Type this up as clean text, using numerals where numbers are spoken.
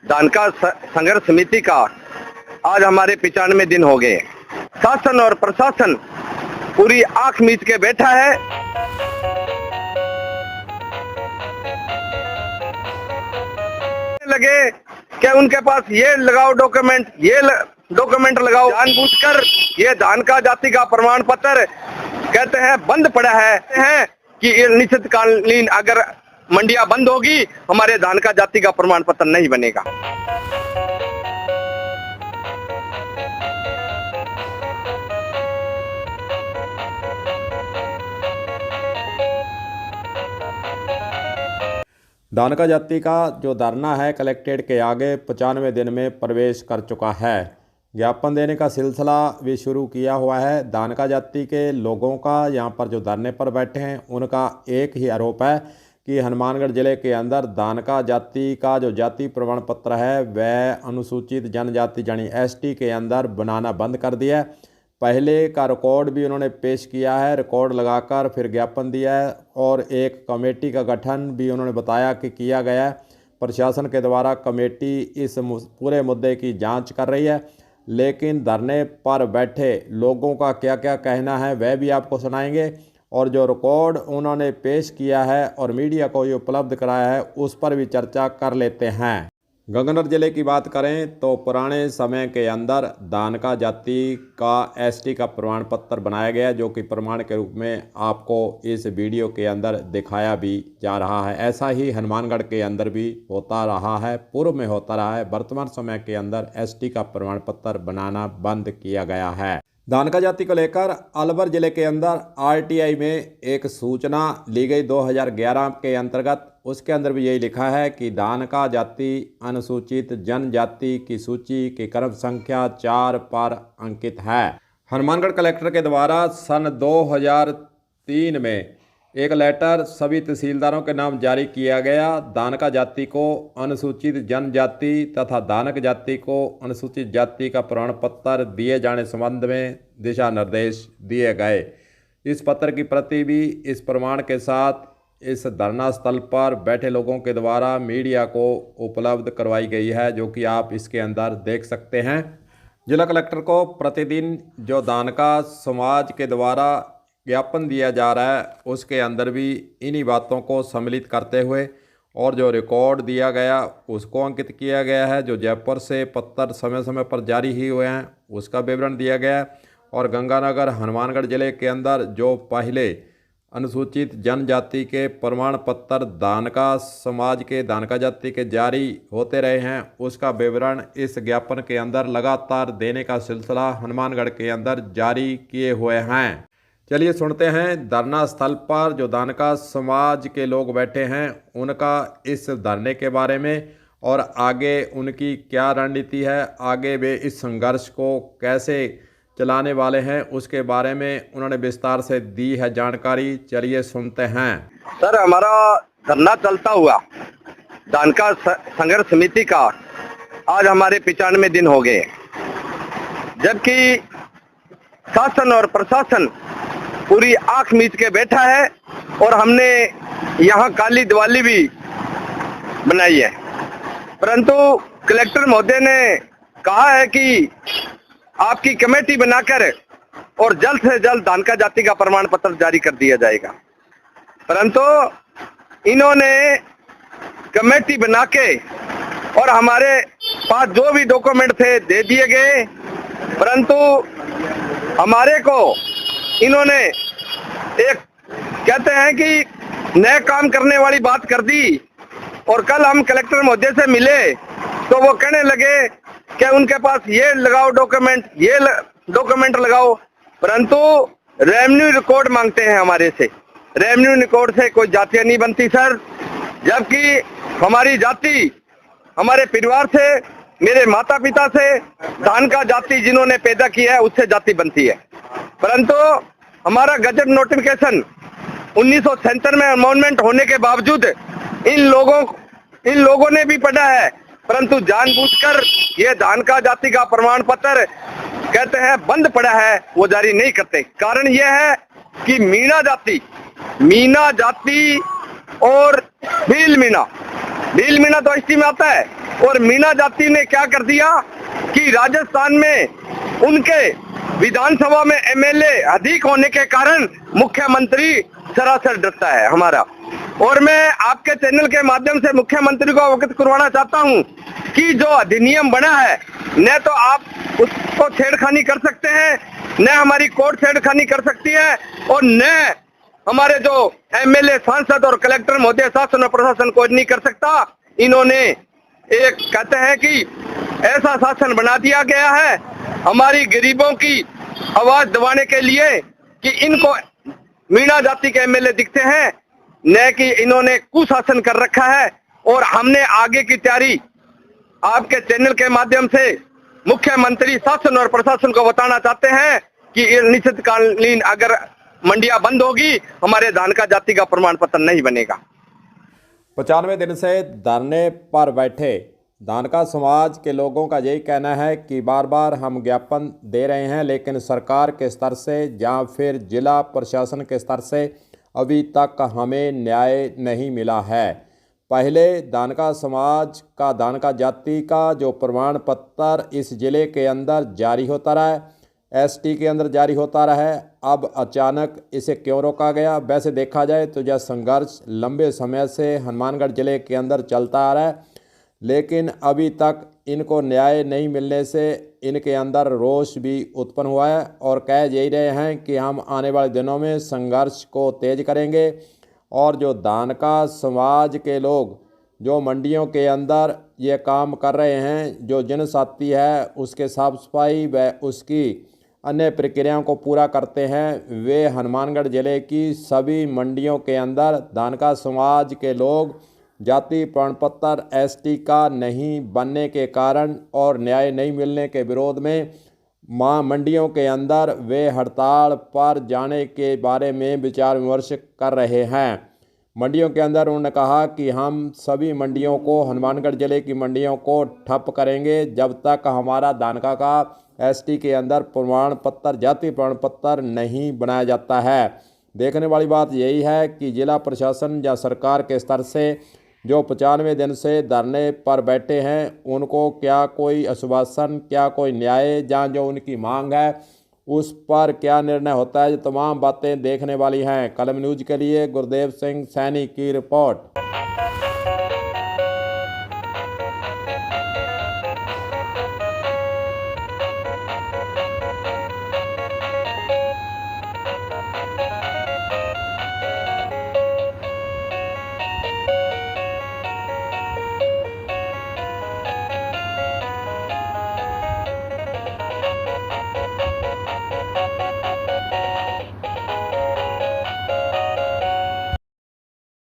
धानका संघर्ष समिति का आज हमारे 95 दिन हो गए। शासन और प्रशासन पूरी आंख मीच के बैठा है। लगे कि उनके पास ये लगाओ डॉक्यूमेंट, ये डॉक्यूमेंट लगाओ, जानबूझकर ये धानका जाति का प्रमाण पत्र कहते हैं बंद पड़ा है कि निश्चितकालीन अगर मंडियां बंद होगी हमारे धानका जाति का प्रमाण पत्र नहीं बनेगा। धानका जाति का जो धरना है कलेक्ट्रेट के आगे 95 दिन में प्रवेश कर चुका है। ज्ञापन देने का सिलसिला भी शुरू किया हुआ है। धानका जाति के लोगों का यहाँ पर जो धरने पर बैठे हैं उनका एक ही आरोप है कि हनुमानगढ़ ज़िले के अंदर धानका जाति का जो जाति प्रमाण पत्र है वह अनुसूचित जनजाति यानी एसटी के अंदर बनाना बंद कर दिया है। पहले का रिकॉर्ड भी उन्होंने पेश किया है, रिकॉर्ड लगाकर फिर ज्ञापन दिया है और एक कमेटी का गठन भी उन्होंने बताया कि किया गया है। प्रशासन के द्वारा कमेटी इस पूरे मुद्दे की जांच कर रही है, लेकिन धरने पर बैठे लोगों का क्या क्या कहना है वह भी आपको सुनाएंगे और जो रिकॉर्ड उन्होंने पेश किया है और मीडिया को ये उपलब्ध कराया है उस पर भी चर्चा कर लेते हैं। गंगानगर जिले की बात करें तो पुराने समय के अंदर धानका जाति का एसटी का प्रमाण पत्र बनाया गया जो कि प्रमाण के रूप में आपको इस वीडियो के अंदर दिखाया भी जा रहा है। ऐसा ही हनुमानगढ़ के अंदर भी होता रहा है, पूर्व में होता रहा है। वर्तमान समय के अंदर एसटी का प्रमाण पत्र बनाना बंद किया गया है। धानका जाति को लेकर अलवर जिले के अंदर आरटीआई में एक सूचना ली गई 2011 के अंतर्गत। उसके अंदर भी यही लिखा है कि धानका जाति अनुसूचित जनजाति की सूची की क्रम संख्या 4 पर अंकित है। हनुमानगढ़ कलेक्टर के द्वारा सन 2003 में एक लेटर सभी तहसीलदारों के नाम जारी किया गया। धानका जाति को अनुसूचित जनजाति तथा धानक जाति को अनुसूचित जाति का प्रमाण पत्र दिए जाने संबंध में दिशा निर्देश दिए गए। इस पत्र की प्रति भी इस प्रमाण के साथ इस धरना स्थल पर बैठे लोगों के द्वारा मीडिया को उपलब्ध करवाई गई है, जो कि आप इसके अंदर देख सकते हैं। जिला कलेक्टर को प्रतिदिन जो धानका समाज के द्वारा ज्ञापन दिया जा रहा है उसके अंदर भी इन्हीं बातों को सम्मिलित करते हुए और जो रिकॉर्ड दिया गया उसको अंकित किया गया है। जो जयपुर से पत्र समय समय पर जारी ही हुए हैं उसका विवरण दिया गया है और गंगानगर हनुमानगढ़ जिले के अंदर जो पहले अनुसूचित जनजाति के प्रमाण पत्र धानका समाज के धानका जाति के जारी होते रहे हैं उसका विवरण इस ज्ञापन के अंदर लगातार देने का सिलसिला हनुमानगढ़ के अंदर जारी किए हुए हैं। चलिए सुनते हैं धरना स्थल पर जो धानका समाज के लोग बैठे हैं उनका इस धरने के बारे में और आगे उनकी क्या रणनीति है, आगे वे इस संघर्ष को कैसे चलाने वाले हैं उसके बारे में उन्होंने विस्तार से दी है जानकारी। चलिए सुनते हैं। सर, हमारा धरना चलता हुआ धानका संघर्ष समिति का आज हमारे 95 दिन हो गए, जबकि शासन और प्रशासन पूरी आंख मीच के बैठा है और हमने यहाँ काली दिवाली भी बनाई है, परंतु कलेक्टर महोदय ने कहा है कि आपकी कमेटी बनाकर और जल्द से जल्द धानका जाति का प्रमाण पत्र जारी कर दिया जाएगा। परंतु इन्होंने कमेटी बना के और हमारे पास जो भी डॉक्यूमेंट थे दे दिए गए, परंतु हमारे को इन्होंने एक कहते हैं कि नए काम करने वाली बात कर दी और कल हम कलेक्टर महोदय से मिले तो वो कहने लगे कि उनके पास ये लगाओ डॉक्यूमेंट, ये डॉक्यूमेंट लगाओ, परंतु रेवेन्यू रिकॉर्ड मांगते हैं हमारे से। रेवेन्यू रिकॉर्ड से कोई जातियां नहीं बनती सर, जबकि हमारी जाति हमारे परिवार से, मेरे माता पिता से धानका जाति जिन्होंने पैदा किया है उससे जाति बनती है। परंतु हमारा गजट नोटिफिकेशन 1977 में अमेंडमेंट होने के बावजूद इन लोगों ने भी पढ़ा है, परंतु जानबूझकर ये धानका जाति का प्रमाण पत्र कहते हैं बंद पड़ा है, वो जारी नहीं करते। कारण यह है कि मीणा जाति और भील मीणा तो एसटी में आता है, और मीणा जाति ने क्या कर दिया कि राजस्थान में उनके विधानसभा में एमएलए अधिक होने के कारण मुख्यमंत्री सरासर डरता है हमारा। और मैं आपके चैनल के माध्यम से मुख्यमंत्री को अवगत करवाना चाहता हूं कि जो अधिनियम बना है, न तो आप उसको छेड़खानी कर सकते हैं, न हमारी कोर्ट छेड़खानी कर सकती है, और न हमारे जो एमएलए, सांसद और कलेक्टर महोदय शासन और प्रशासन कोई नहीं कर सकता। इन्होंने एक कहते हैं कि ऐसा शासन बना दिया गया है हमारी गरीबों की आवाज दबाने के लिए कि इनको मीणा जाति के एमएलए दिखते हैं, न कि इन्होंने कुशासन कर रखा है। और हमने आगे की तैयारी आपके चैनल के माध्यम से मुख्यमंत्री, शासन और प्रशासन को बताना चाहते हैं कि अनिश्चितकालीन अगर मंडियां बंद होगी, हमारे धान का जाति का प्रमाण पत्र नहीं बनेगा। 95 दिन से धरने पर बैठे धानका समाज के लोगों का यही कहना है कि बार बार हम ज्ञापन दे रहे हैं, लेकिन सरकार के स्तर से या फिर जिला प्रशासन के स्तर से अभी तक हमें न्याय नहीं मिला है। पहले धानका समाज का, धानका जाति का जो प्रमाण पत्र इस ज़िले के अंदर जारी होता रहा, एसटी के अंदर जारी होता रहा है, अब अचानक इसे क्यों रोका गया? वैसे देखा जाए तो यह संघर्ष लंबे समय से हनुमानगढ़ ज़िले के अंदर चलता आ रहा है, लेकिन अभी तक इनको न्याय नहीं मिलने से इनके अंदर रोष भी उत्पन्न हुआ है और कह यही रहे हैं कि हम आने वाले दिनों में संघर्ष को तेज करेंगे। और जो धानका समाज के लोग जो मंडियों के अंदर ये काम कर रहे हैं, जो जनसाथी है उसके साफ सफाई व उसकी अन्य प्रक्रियाओं को पूरा करते हैं, वे हनुमानगढ़ ज़िले की सभी मंडियों के अंदर धानका समाज के लोग जाति प्रमाण पत्र एसटी का नहीं बनने के कारण और न्याय नहीं मिलने के विरोध में मंडियों के अंदर वे हड़ताल पर जाने के बारे में विचार विमर्श कर रहे हैं। मंडियों के अंदर उन्होंने कहा कि हम सभी मंडियों को, हनुमानगढ़ ज़िले की मंडियों को ठप करेंगे जब तक हमारा धानका का एसटी के अंदर प्रमाण पत्र, जाति प्रमाण पत्र नहीं बनाया जाता है। देखने वाली बात यही है कि जिला प्रशासन या सरकार के स्तर से जो 95 दिन से धरने पर बैठे हैं, उनको क्या कोई आश्वासन, क्या कोई न्याय, जहाँ जो उनकी मांग है उस पर क्या निर्णय होता है, ये तमाम बातें देखने वाली हैं। कलम न्यूज़ के लिए गुरदेव सिंह सैनी की रिपोर्ट।